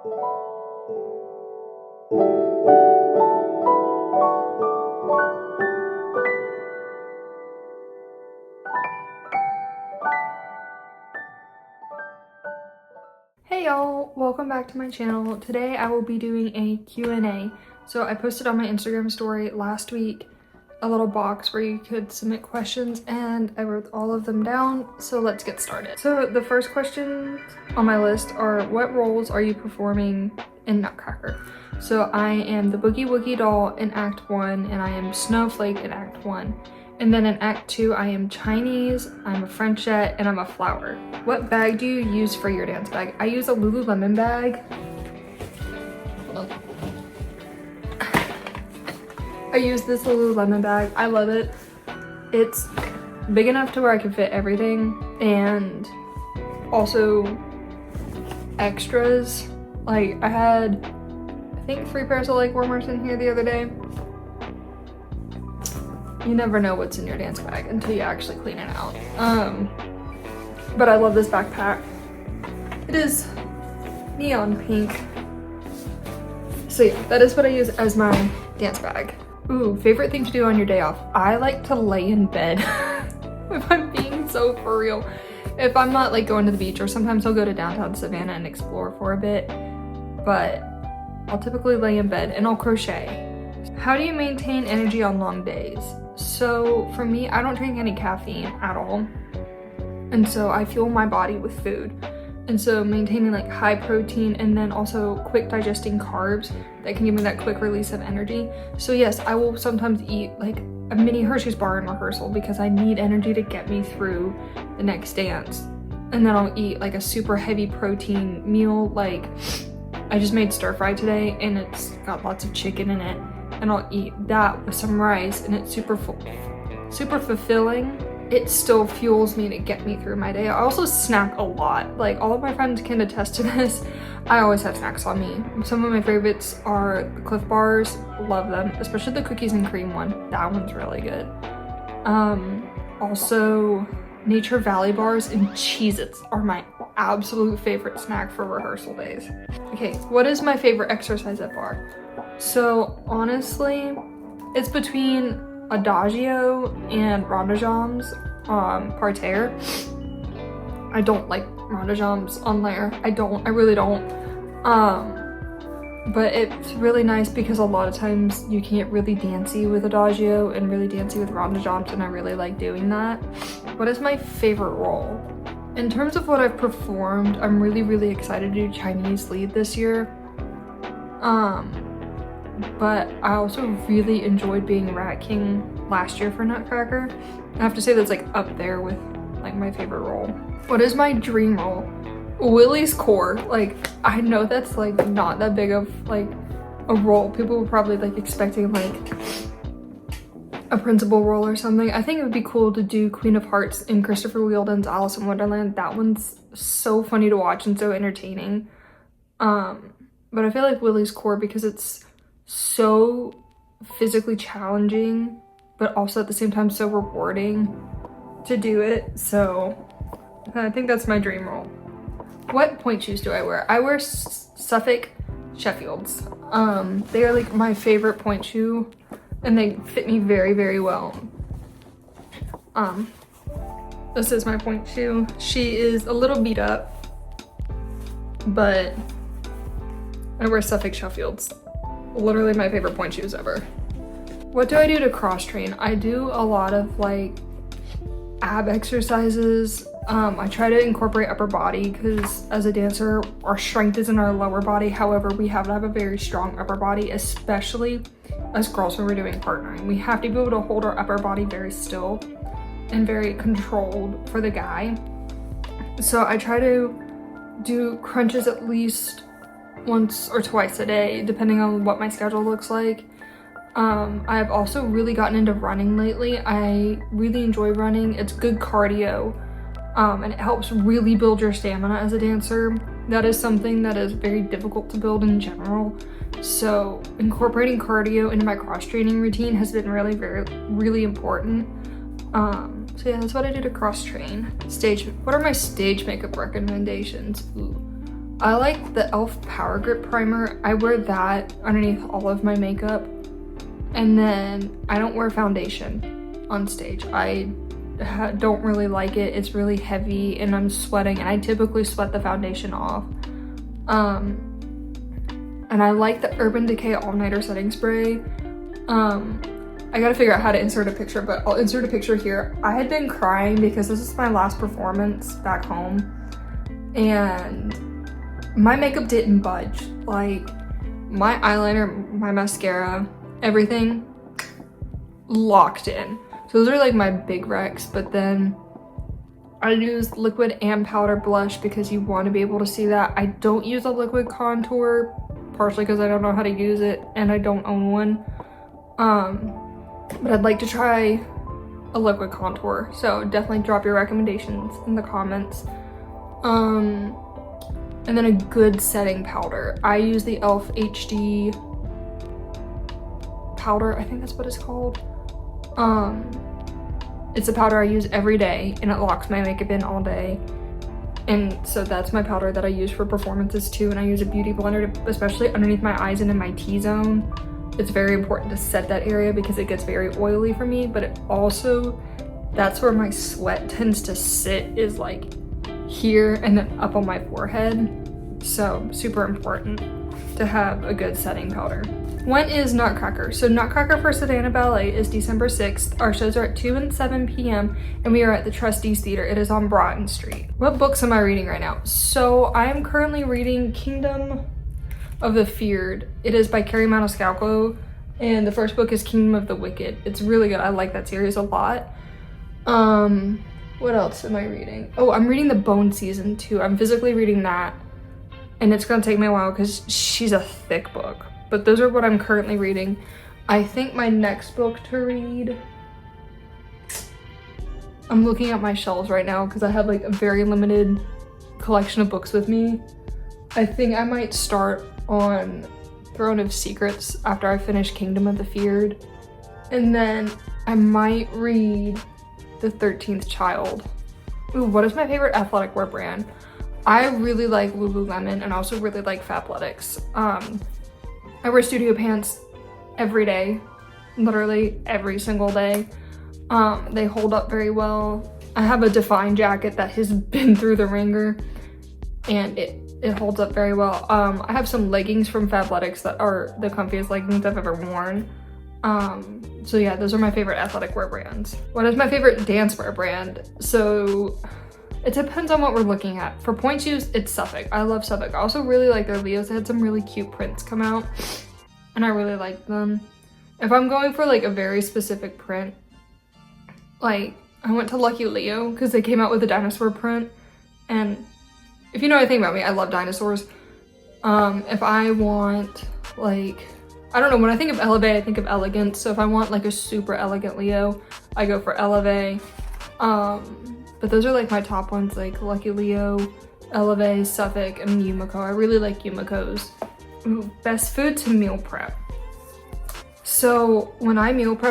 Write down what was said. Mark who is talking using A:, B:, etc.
A: Hey y'all, welcome back to my channel. Today I will be doing a Q&A. So I posted on my Instagram story last week a little box where you could submit questions and I wrote all of them down. So let's get started. So the first questions on my list are, what roles are you performing in Nutcracker? So I am the Boogie Woogie doll in Act 1 and I am Snowflake in Act 1. And then in Act 2, I am Chinese, I'm a Frenchette, and I'm a flower. What bag do you use for your dance bag? I use a Lululemon bag. Hold on. I use this Lululemon bag. I love it. It's big enough to where I can fit everything, and also extras. Like, I had, I think, 3 pairs of leg warmers in here the other day. You never know what's in your dance bag until you actually clean it out. But I love this backpack. It is neon pink. So yeah, that is what I use as my dance bag. Ooh, favorite thing to do on your day off. I like to lay in bed. If I'm being so for real. If I'm not like going to the beach, or sometimes I'll go to downtown Savannah and explore for a bit, but I'll typically lay in bed and I'll crochet. How do you maintain energy on long days? So for me, I don't drink any caffeine at all. And so I fuel my body with food. And so maintaining like high protein and then also quick digesting carbs that can give me that quick release of energy. So yes, I will sometimes eat like a mini Hershey's bar in rehearsal because I need energy to get me through the next dance. And then I'll eat like a super heavy protein meal. Like I just made stir fry today and it's got lots of chicken in it. And I'll eat that with some rice and it's super fulfilling. It still fuels me to get me through my day. I also snack a lot. Like all of my friends can attest to this. I always have snacks on me. Some of my favorites are the Cliff Bars. Love them, especially the cookies and cream one. That one's really good. Also Nature Valley bars and Cheez-Its are my absolute favorite snack for rehearsal days. Okay, what is my favorite exercise at bar? So honestly, it's between Adagio and Rondejams parterre. I don't like Rondejams on layer. I really don't. But it's really nice because a lot of times you can get really dancey with Adagio and really dancey with Rondejams, and I really like doing that. What is my favorite role? In terms of what I've performed, I'm really excited to do Chinese lead this year. But I also really enjoyed being Rat King last year for Nutcracker. I have to say that's like up there with like my favorite role. What is my dream role? Willie's Core. Like, I know that's like not that big of like a role. People were probably like expecting like a principal role or something. I think it would be cool to do Queen of Hearts in Christopher Wheeldon's Alice in Wonderland. That one's so funny to watch and so entertaining. But I feel like Willie's Core because it's so physically challenging, but also at the same time so rewarding to do it. So I think that's my dream role. What point shoes do I wear? I wear Suffolk Sheffields. They are like my favorite point shoe and they fit me very well. This is my point shoe. She is a little beat up, but I wear Suffolk Sheffields. Literally my favorite point shoes ever. What do I do to cross train? I do a lot of like ab exercises. I try to incorporate upper body because as a dancer, our strength is in our lower body. However, we have to have a very strong upper body, especially as girls when we're doing partnering. We have to be able to hold our upper body very still and very controlled for the guy. So I try to do crunches at least once or twice a day, depending on what my schedule looks like. I've also really gotten into running lately. I really enjoy running. It's good cardio, and it helps really build your stamina as a dancer. That is something that is very difficult to build in general. So incorporating cardio into my cross-training routine has been really important. So yeah, that's what I do to cross-train. What are my stage makeup recommendations? Ooh. I like the e.l.f. Power Grip Primer. I wear that underneath all of my makeup. And then I don't wear foundation on stage. I don't really like it. It's really heavy and I'm sweating, and I typically sweat the foundation off. And I like the Urban Decay All Nighter Setting Spray. I gotta figure out how to insert a picture, but I'll insert a picture here. I had been crying because this is my last performance back home, and my makeup didn't budge. Like, my eyeliner, my mascara, everything locked in. So those are like my big wrecks, but then I use liquid and powder blush because you want to be able to see that. I don't use a liquid contour, partially because I don't know how to use it and I don't own one. But I'd like to try a liquid contour, so definitely drop your recommendations in the comments. And then a good setting powder. I use the e.l.f. HD powder, I think that's what it's called. It's a powder I use every day and it locks my makeup in all day. And so that's my powder that I use for performances too. And I use a beauty blender, especially underneath my eyes and in my T-zone. It's very important to set that area because it gets very oily for me, but it also, that's where my sweat tends to sit, is like here and then up on my forehead. So super important to have a good setting powder. When is Nutcracker? So Nutcracker for Savannah Ballet is December 6th. Our shows are at 2 and 7 p.m. and we are at the Trustees Theater. It is on Broughton Street. What books am I reading right now? So I am currently reading Kingdom of the Feared. It is by Carrie Maniscalco, and the first book is Kingdom of the Wicked. It's really good. I like that series a lot. What else am I reading? Oh, I'm reading The Bone Season 2. I'm physically reading that, and it's gonna take me a while because she's a thick book. But those are what I'm currently reading. I think my next book to read, I'm looking at my shelves right now because I have like a very limited collection of books with me. I think I might start on Throne of Secrets after I finish Kingdom of the Feared. And then I might read The 13th Child. Ooh, what is my favorite athletic wear brand? I really like Lululemon and also really like Fabletics. I wear studio pants every day, literally every single day. They hold up very well. I have a Define jacket that has been through the ringer and it holds up very well. I have some leggings from Fabletics that are the comfiest leggings I've ever worn. So yeah, those are my favorite athletic wear brands. What is my favorite dance wear brand? So it depends on what we're looking at. For point shoes, it's Suffolk. I love Suffolk. I also really like their Leos. They had some really cute prints come out and I really like them. If I'm going for like a very specific print, like I went to Lucky Leo because they came out with a dinosaur print, and if you know anything about me, I love dinosaurs. If I want like, I don't know, when I think of Eleve, I think of elegance. So if I want like a super elegant Leo, I go for Eleve. But those are like my top ones, like Lucky Leo, Eleve, Suffolk, and Yumiko. I really like Yumiko's. Ooh, best food to meal prep. So when I meal prep,